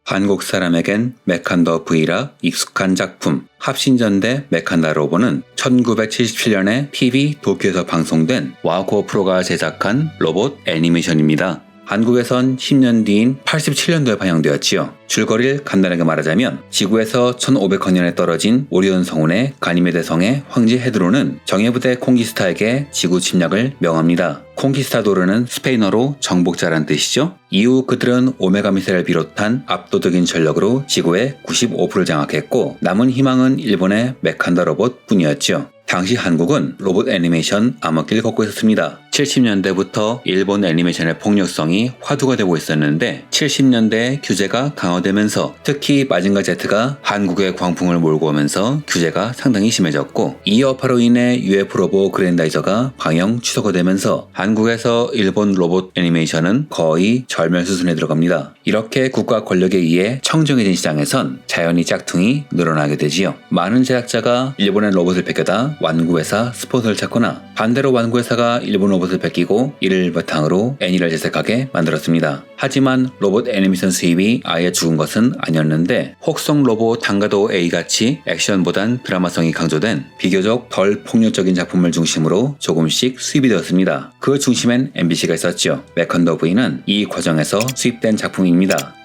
한국 사람에겐 메칸더 V라 익숙한 작품 합신전대 메칸다 로보는 1977년에 TV 도쿄에서 방송된 와코 프로가 제작한 로봇 애니메이션입니다. 한국에선 10년 뒤인 87년도에 방영되었지요. 줄거리를 간단하게 말하자면 지구에서 1500광년에 떨어진 오리온 성운의 가니메데 성의 황제 헤드로는 정예부대 콩기스타에게 지구 침략을 명합니다. 콩키스타도르는 스페인어로 정복자란 뜻이죠. 이후 그들은 오메가 미사일을 비롯한 압도적인 전력으로 지구의 95%를 장악했고 남은 희망은 일본의 메칸더 로봇 뿐이었죠. 당시 한국은 로봇 애니메이션 암흑기를 걷고 있었습니다. 70년대부터 일본 애니메이션의 폭력성이 화두가 되고 있었는데 70년대 규제가 강화되면서 특히 마징가 Z가 한국의 광풍을 몰고 오면서 규제가 상당히 심해졌고 이 여파로 인해 UF 로보 그랜다이저가 방영 취소가 되면서 한국에서 일본 로봇 애니메이션은 거의 절멸 수순에 들어갑니다. 이렇게 국가 권력에 의해 청정해진 시장에선 자연히 짝퉁이 늘어나게 되지요. 많은 제작자가 일본의 로봇을 뺏겨다 완구회사 스포츠를 찾거나 반대로 완구회사가 일본 로봇을 뺏기고 이를 바탕으로 애니를 제작하게 만들었습니다. 하지만 로봇 애니메이션 수입이 아예 죽은 것은 아니었는데 혹성 로봇 단가도 A같이 액션보단 드라마성이 강조된 비교적 덜 폭력적인 작품을 중심으로 조금씩 수입이 되었습니다. 그 중심엔 MBC가 있었죠. 메칸더 V는 이 과정에서 수입된 작품입니다.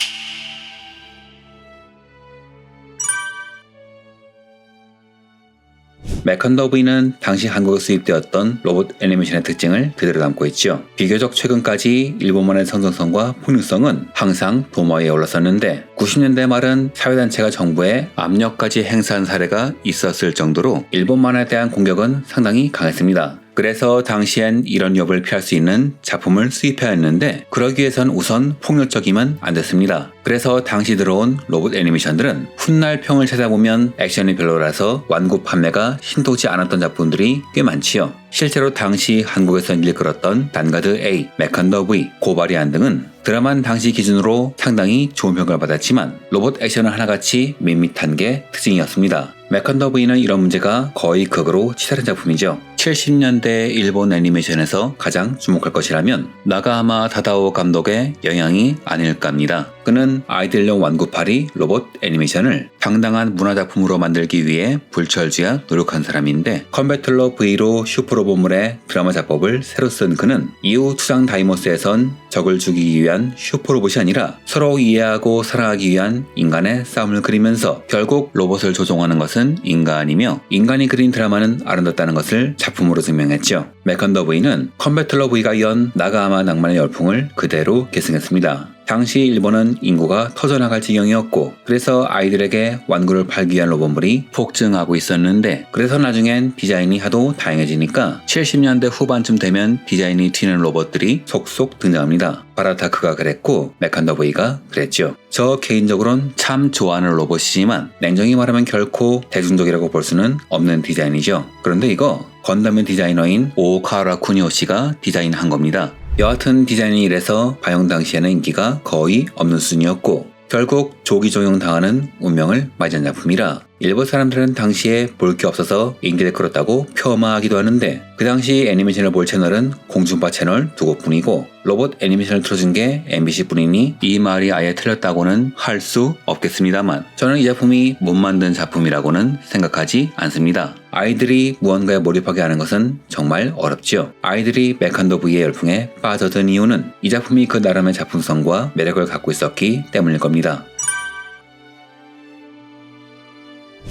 메칸더 V는 당시 한국에 수입되었던 로봇 애니메이션의 특징을 그대로 담고 있죠. 비교적 최근까지 일본만의 성장성과 폭력성은 항상 도마 위에 올랐었는데 90년대 말은 사회단체가 정부에 압력까지 행사한 사례가 있었을 정도로 일본만에 대한 공격은 상당히 강했습니다. 그래서 당시엔 이런 위협을 피할 수 있는 작품을 수입해야 했는데 그러기 위해선 우선 폭력적이면 안 됐습니다. 그래서 당시 들어온 로봇 애니메이션들은 훗날 평을 찾아보면 액션이 별로라서 완구 판매가 신통치 않았던 작품들이 꽤 많지요. 실제로 당시 한국에서 일끌었던 단가드 A, 메칸더 V, 고바리안 등은 드라마는 당시 기준으로 상당히 좋은 평가를 받았지만 로봇 액션은 하나같이 밋밋한 게 특징이었습니다. 메칸더 V는 이런 문제가 거의 극으로 치달은 작품이죠. 70년대 일본 애니메이션에서 가장 주목할 것이라면 나가하마 다다오 감독의 영향이 아닐까 합니다. 그는 아이들용 완구파리 로봇 애니메이션을 당당한 문화작품으로 만들기 위해 불철주야 노력한 사람인데 컴배틀러 V로 슈퍼로봇물의 드라마 작법을 새로 쓴 그는 이후 투장 다이모스에선 적을 죽이기 위한 슈퍼로봇이 아니라 서로 이해하고 사랑하기 위한 인간의 싸움을 그리면서 결국 로봇을 조종하는 것은 인간이며 인간이 그린 드라마는 아름답다는 것을 작품으로 증명했죠. 메칸더 V는 컴배틀러 V가 연 나가하마 낭만의 열풍을 그대로 계승했습니다. 당시 일본은 인구가 터져나갈 지경이었고 그래서 아이들에게 완구를 팔기 위한 로봇물이 폭증하고 있었는데 그래서 나중엔 디자인이 하도 다양해지니까 70년대 후반쯤 되면 디자인이 튀는 로봇들이 속속 등장합니다. 바라타크가 그랬고 메칸더 V가 그랬죠. 저 개인적으로는 참 좋아하는 로봇이지만 냉정히 말하면 결코 대중적이라고 볼 수는 없는 디자인이죠. 그런데 이거 건담의 디자이너인 오카와라 쿠니오 씨가 디자인한 겁니다. 여하튼 디자인이 이래서 방영 당시에는 인기가 거의 없는 수준이었고 결국 조기 종영 당하는 운명을 맞이한 작품이라 일본 사람들은 당시에 볼 게 없어서 인기를 끌었다고 폄하하기도 하는데 그 당시 애니메이션을 볼 채널은 공중파 채널 2곳뿐이고 로봇 애니메이션을 틀어준 게 MBC 뿐이니 이 말이 아예 틀렸다고는 할 수 없겠습니다만 저는 이 작품이 못 만든 작품이라고는 생각하지 않습니다. 아이들이 무언가에 몰입하게 하는 것은 정말 어렵지요. 아이들이 메칸더 V의 열풍에 빠져든 이유는 이 작품이 그 나름의 작품성과 매력을 갖고 있었기 때문일 겁니다.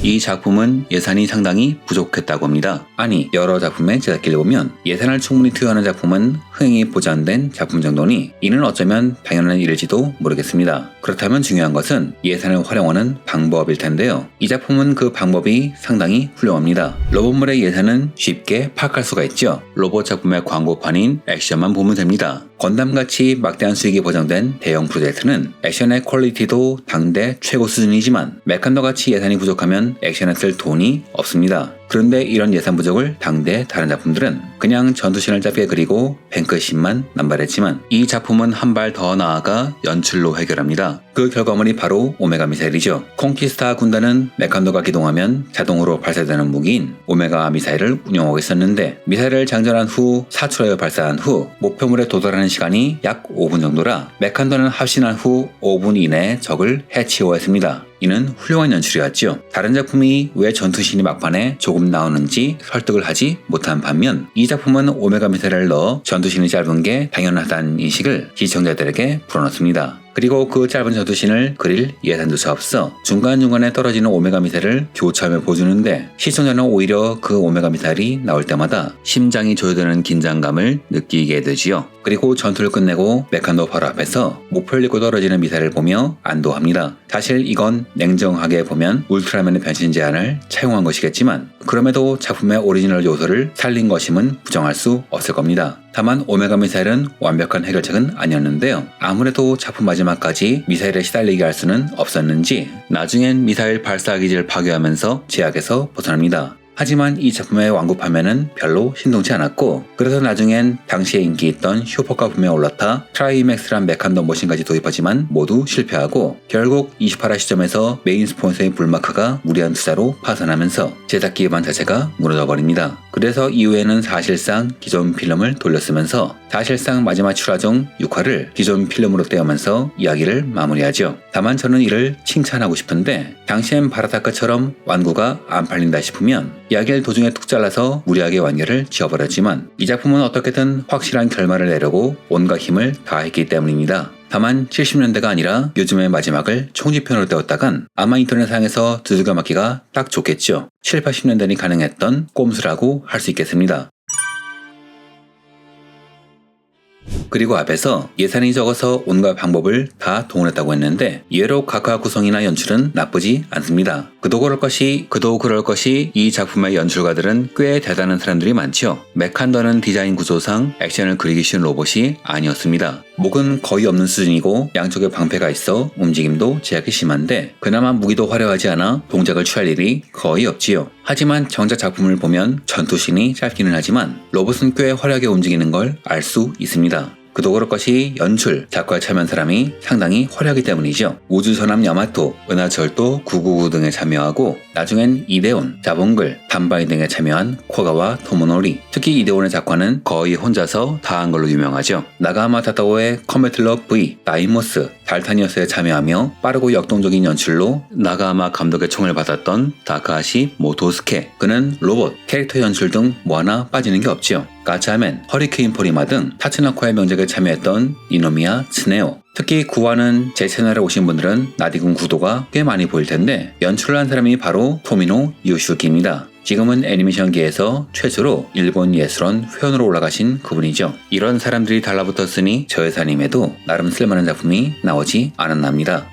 이 작품은 예산이 상당히 부족했다고 합니다. 아니 여러 작품의 제작기를 보면 예산을 충분히 투여하는 작품은 흥행이 보장된 작품 정도니 이는 어쩌면 당연한 일일지도 모르겠습니다. 그렇다면 중요한 것은 예산을 활용하는 방법일 텐데요. 이 작품은 그 방법이 상당히 훌륭합니다. 로봇물의 예산은 쉽게 파악할 수가 있죠. 로봇 작품의 광고판인 액션만 보면 됩니다. 건담같이 막대한 수익이 보장된 대형 프로젝트는 액션의 퀄리티도 당대 최고 수준이지만 메칸더같이 예산이 부족하면 액션에 쓸 돈이 없습니다. 그런데 이런 예산 부족을 당대 다른 작품들은 그냥 전투씬을 짧게 그리고 뱅크씬만 남발했지만 이 작품은 한 발 더 나아가 연출로 해결합니다. 그 결과물이 바로 오메가 미사일이죠. 콩키스타 군단은 메칸도가 기동하면 자동으로 발사되는 무기인 오메가 미사일을 운용하고 있었는데 미사일을 장전한 후 사출하여 발사한 후 목표물에 도달하는 시간이 약 5분 정도라 메칸도는 합신한 후 5분 이내에 적을 해치워했습니다. 이는 훌륭한 연출이었죠. 다른 작품이 왜 전투씬이 막판에 조금 나오는지 설득을 하지 못한 반면 이 작품은 오메가 미사일을 넣어 전투씬이 짧은 게 당연하다는 인식을 시청자들에게 불어넣습니다. 그리고 그 짧은 전투씬을 그릴 예산조차 없어 중간중간에 떨어지는 오메가 미사일을 교차하며 보여주는데 시청자는 오히려 그 오메가 미사일이 나올 때마다 심장이 조여드는 긴장감을 느끼게 되지요. 그리고 전투를 끝내고 메칸도 바로 앞에서 목표를 잃고 떨어지는 미사일을 보며 안도합니다. 사실 이건 냉정하게 보면 울트라맨의 변신 제한을 차용한 것이겠지만 그럼에도 작품의 오리지널 요소를 살린 것임은 부정할 수 없을 겁니다. 다만 오메가 미사일은 완벽한 해결책은 아니었는데요. 아무래도 작품 마지막까지 미사일에 시달리게 할 수는 없었는지 나중엔 미사일 발사 기지를 파괴하면서 제약에서 벗어납니다. 하지만 이 작품의 완구파면은 별로 신동치 않았고 그래서 나중엔 당시에 인기 있던 슈퍼카 품에 올라타 트라이맥스란 메칸더 머신까지 도입하지만 모두 실패하고 결국 28화 시점에서 메인 스폰서인 불마크가 무리한 투자로 파산하면서 제작 기반 자체가 무너져버립니다. 그래서 이후에는 사실상 기존 필름을 돌려쓰면서 사실상 마지막 출하 중 6화를 기존 필름으로 떼어면서 이야기를 마무리하죠. 다만 저는 이를 칭찬하고 싶은데 당시엔 바라타크처럼 완구가 안 팔린다 싶으면 이야기를 도중에 툭 잘라서 무리하게 완결을 지어버렸지만 이 작품은 어떻게든 확실한 결말을 내려고 온갖 힘을 다했기 때문입니다. 다만 70년대가 아니라 요즘의 마지막을 총지편으로 떼었다간 아마 인터넷상에서 두들겨 맞기가 딱 좋겠죠. 7, 80년대니 가능했던 꼼수라고 할 수 있겠습니다. 그리고 앞에서 예산이 적어서 온갖 방법을 다 동원했다고 했는데 이외로 각화 구성이나 연출은 나쁘지 않습니다. 그도 그럴 것이 이 작품의 연출가들은 꽤 대단한 사람들이 많죠. 메칸더는 디자인 구조상 액션을 그리기 쉬운 로봇이 아니었습니다. 목은 거의 없는 수준이고 양쪽에 방패가 있어 움직임도 제약이 심한데 그나마 무기도 화려하지 않아 동작을 취할 일이 거의 없지요. 하지만 정작 작품을 보면 전투씬이 짧기는 하지만 로봇은 꽤 화려하게 움직이는 걸 알 수 있습니다. 그도 그럴 것이 연출, 작화에 참여한 사람이 상당히 화려하기 때문이죠. 우주선함 야마토, 은하철도 999 등에 참여하고 나중엔 이데온, 자본글, 단바이 등에 참여한 코가와 토모노리. 특히 이데온의 작화는 거의 혼자서 다 한 걸로 유명하죠. 나가하마 타다오의 컴배틀러 V, 다이모스, 달타니어스에 참여하며 빠르고 역동적인 연출로 나가하마 감독의 총을 받았던 다카하시 모토스케. 그는 로봇, 캐릭터 연출 등 뭐 하나 빠지는 게 없죠. 가차맨, 허리케인 포리마 등 타츠나코의 명작에 참여했던 이노미야 츠네오. 특히 9화는 제 채널에 오신 분들은 나디군 구도가 꽤 많이 보일 텐데 연출을 한 사람이 바로 토미노 요슈키입니다. 지금은 애니메이션계에서 최초로 일본 예술원 회원으로 올라가신 그분이죠. 이런 사람들이 달라붙었으니 저 회사님에도 나름 쓸만한 작품이 나오지 않았납니다.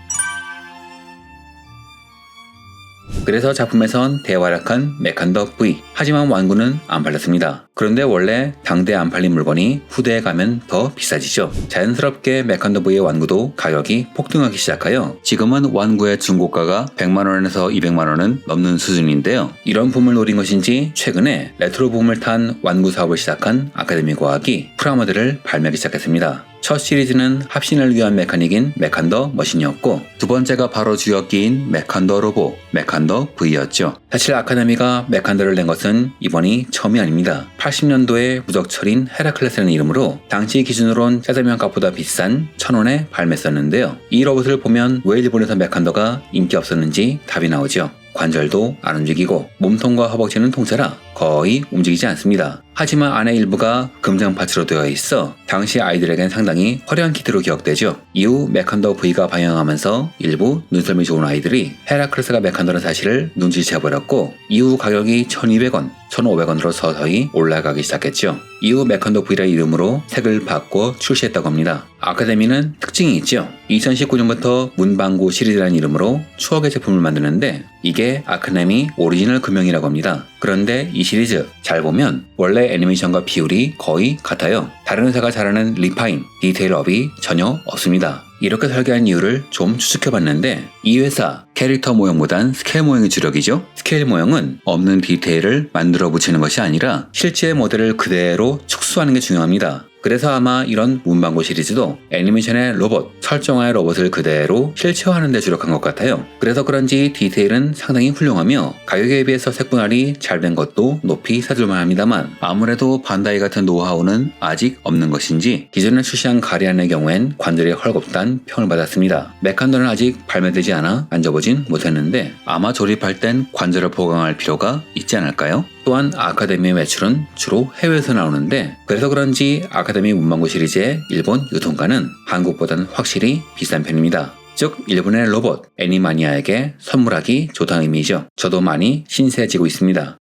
그래서 작품에선 대활약한 메칸더 V. 하지만 완구는 안 팔렸습니다. 그런데 원래 당대에 안 팔린 물건이 후대에 가면 더 비싸지죠. 자연스럽게 메칸더 V의 완구도 가격이 폭등하기 시작하여 지금은 완구의 중고가가 100만원에서 200만원은 넘는 수준인데요. 이런 붐을 노린 것인지 최근에 레트로 붐을 탄 완구 사업을 시작한 아카데미 과학이 프라모델을 발매하기 시작했습니다. 첫 시리즈는 합신을 위한 메카닉인 메칸더 머신이었고 두 번째가 바로 주역기인 메칸더 로보, 메칸더 V였죠. 사실 아카데미가 메칸더를 낸 것은 이번이 처음이 아닙니다. 80년도에 무적철인 헤라클레스라는 이름으로 당시 기준으론 짜장면 값보다 비싼 1,000원에 발매했었는데요. 이 로봇을 보면 왜 일본에서 메칸더가 인기 없었는지 답이 나오죠. 관절도 안 움직이고 몸통과 허벅지는 통째라 거의 움직이지 않습니다. 하지만 안의 일부가 금장 파츠로 되어 있어 당시 아이들에겐 상당히 화려한 키트로 기억되죠. 이후 메칸더 V가 방영하면서 일부 눈썰미 좋은 아이들이 헤라클레스가 메칸더라는 사실을 눈치채버렸고 이후 가격이 1,200원, 1,500원으로 서서히 올라가기 시작했죠. 이후 메칸더 V라는 이름으로 색을 바꿔 출시했다고 합니다. 아카데미는 특징이 있죠. 2019년부터 문방구 시리즈라는 이름으로 추억의 제품을 만드는데 이게 아카데미 오리지널 금형이라고 합니다. 그런데 이 시리즈 잘 보면 원래 애니메이션과 비율이 거의 같아요. 다른 회사가 잘하는 리파인, 디테일업이 전혀 없습니다. 이렇게 설계한 이유를 좀 추측해봤는데 이 회사 캐릭터 모형보단 스케일 모형이 주력이죠. 스케일 모형은 없는 디테일을 만들어 붙이는 것이 아니라 실제 모델을 그대로 축소하는 게 중요합니다. 그래서 아마 이런 문방구 시리즈도 애니메이션의 로봇, 설정화의 로봇을 그대로 실체화하는 데 주력한 것 같아요. 그래서 그런지 디테일은 상당히 훌륭하며 가격에 비해서 색분할이 잘 된 것도 높이 사줄만 합니다만 아무래도 반다이 같은 노하우는 아직 없는 것인지 기존에 출시한 가리안의 경우엔 관절이 헐겁다는 평을 받았습니다. 메칸도는 아직 발매되지 않아 만져보진 못했는데 아마 조립할 땐 관절을 보강할 필요가 있지 않을까요? 또한 아카데미의 매출은 주로 해외에서 나오는데 그래서 그런지 아카데미 문방구 시리즈의 일본 유통가는 한국보다는 확실히 비싼 편입니다. 즉 일본의 로봇 애니마니아에게 선물하기 좋다는 의미죠. 저도 많이 신세해지고 있습니다.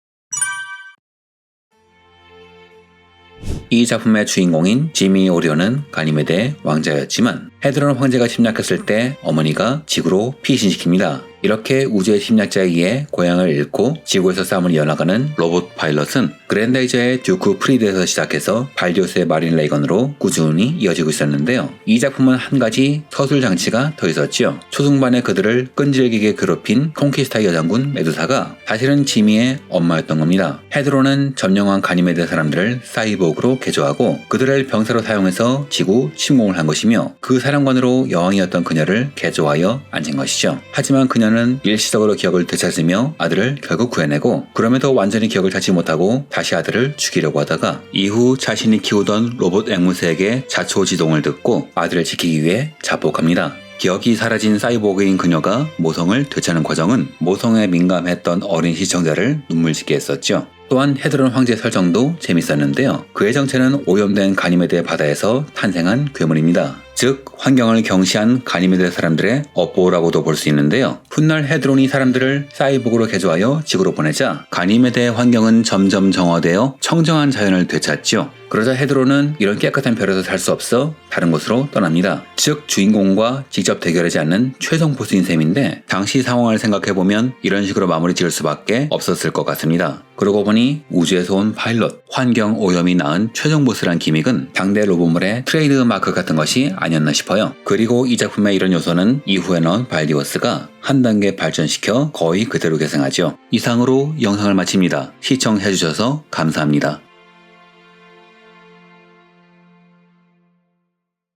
이 작품의 주인공인 지미 오리온은 가니메데의 왕자였지만 헤드론 황제가 침략했을 때 어머니가 지구로 피신시킵니다. 이렇게 우주의 침략자에 의해 고향을 잃고 지구에서 싸움을 이어나가는 로봇 파일럿은 그랜다이저의 듀크 프리드에서 시작해서 발디오스의 마린 레이건으로 꾸준히 이어지고 있었는데요. 이 작품은 한 가지 서술 장치가 더 있었죠. 초중반에 그들을 끈질기게 괴롭힌 콘키스타 여장군 메두사가 사실은 지미의 엄마였던 겁니다. 헤드론은 점령한 가니메데 사람들을 사이보그로 개조하고 그들을 병사로 사용해서 지구 침공을 한 것이며 그 사령관으로 여왕이었던 그녀를 개조하여 앉은 것이죠. 하지만 그녀는 일시적으로 기억을 되찾으며 아들을 결국 구해내고 그럼에도 완전히 기억을 찾지 못하고 다시 아들을 죽이려고 하다가 이후 자신이 키우던 로봇 앵무새에게 자초지동을 듣고 아들을 지키기 위해 자폭합니다. 기억이 사라진 사이보그인 그녀가 모성을 되찾는 과정은 모성에 민감했던 어린 시청자를 눈물짓게 했었죠. 또한 헤드론 황제 설정도 재밌었는데요. 그의 정체는 오염된 가니메데 바다에서 탄생한 괴물입니다. 즉 환경을 경시한 가니메데 사람들의 업보라고도 볼 수 있는데요. 훗날 헤드론이 사람들을 사이보그로 개조하여 지구로 보내자 가니메데의 환경은 점점 정화되어 청정한 자연을 되찾죠. 그러자 헤드론은 이런 깨끗한 별에서 살 수 없어 다른 곳으로 떠납니다. 즉 주인공과 직접 대결하지 않는 최종 보스인 셈인데 당시 상황을 생각해보면 이런 식으로 마무리 지을 수밖에 없었을 것 같습니다. 그러고 보니 우주에서 온 파일럿, 환경 오염이 낳은 최종 보스란 기믹은 당대 로봇물의 트레이드 마크 같은 것이 아니었나 싶어요. 그리고 이 작품의 이런 요소는 이후에 나온 발디오스가 한 단계 발전시켜 거의 그대로 계승하죠. 이상으로 영상을 마칩니다. 시청해주셔서 감사합니다.